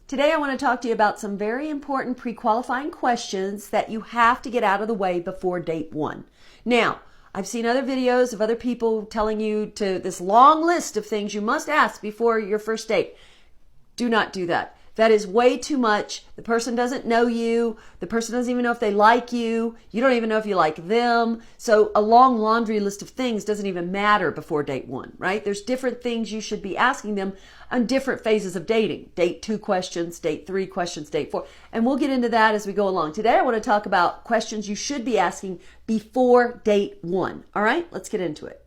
Today I want to talk to you about some very important pre-qualifying questions that you have to get out of the way before date one. Now, I've seen other videos of other people telling you to this long list of things you must ask before your first date. Do not do that. That is way too much. The person doesn't know you. The person doesn't even know if they like you. You don't even know if you like them. So a long laundry list of things doesn't even matter before date one, right? There's different things you should be asking them on different phases of dating. Date 2 questions, date 3 questions, date 4. And we'll get into that as we go along. Today I want to talk about questions you should be asking before date 1. All right, let's get into it.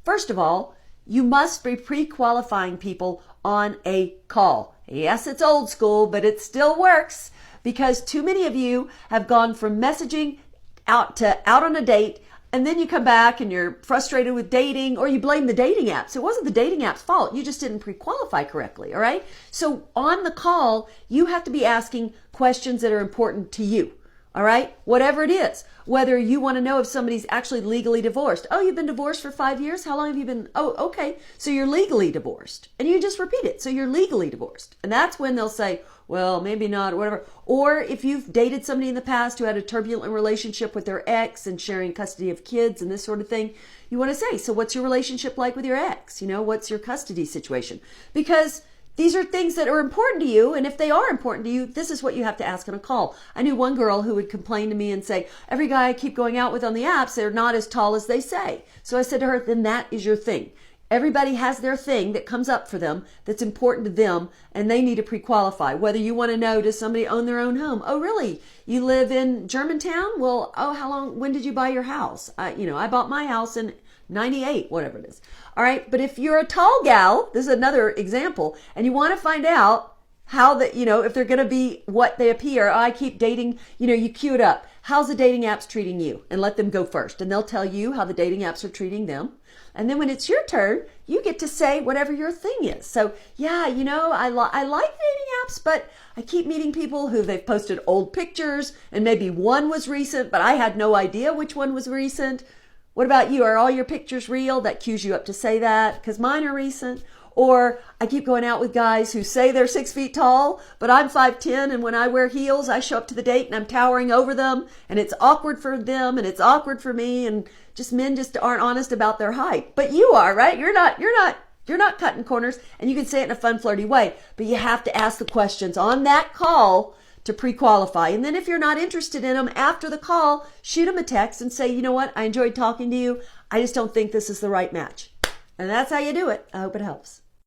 First of all, you must be pre-qualifying people on a call. Yes, it's old school, but it still works because too many of you have gone from messaging out on a date, and then you come back and you're frustrated with dating, or you blame the dating apps. It wasn't the dating app's fault. You just didn't pre-qualify correctly, all right? So on the call, you have to be asking questions that are important to you. All right, whatever it is, whether you want to know if somebody's actually legally divorced. Oh, you've been divorced for 5 years? How long have you been? Oh, okay. So you're legally divorced. And you just repeat it. So you're legally divorced. And that's when they'll say, well, maybe not, or whatever. Or if you've dated somebody in the past who had a turbulent relationship with their ex and sharing custody of kids and this sort of thing, you want to say, so what's your relationship like with your ex? You know, what's your custody situation? Because these are things that are important to you, and if they are important to you, this is what you have to ask on a call. I knew one girl who would complain to me and say, every guy I keep going out with on the apps, they're not as tall as they say. So I said to her, then that is your thing. Everybody has their thing that comes up for them that's important to them, and they need to pre-qualify. Whether you want to know, does somebody own their own home? Oh, really? You live in Germantown? Well, oh, when did you buy your house? I bought my house in 98, whatever it is. All right. But if you're a tall gal, this is another example, and you want to find out how if they're going to be what they appear. Oh, I keep dating, you queue it up. How's the dating apps treating you? And let them go first. And they'll tell you how the dating apps are treating them. And then when it's your turn, you get to say whatever your thing is. So yeah, I like dating apps, but I keep meeting people who they've posted old pictures, and maybe one was recent, but I had no idea which one was recent. What about you? Are all your pictures real? That cues you up to say that, because mine are recent. Or I keep going out with guys who say they're 6 feet tall, but I'm 5'10", and when I wear heels, I show up to the date and I'm towering over them, and it's awkward for them and it's awkward for me, and men just aren't honest about their height. But you are, right? You're not cutting corners, and you can say it in a fun, flirty way, but you have to ask the questions on that call to pre-qualify. And then if you're not interested in them after the call, shoot them a text and say, you know what, I enjoyed talking to you. I just don't think this is the right match. And that's how you do it. I hope it helps.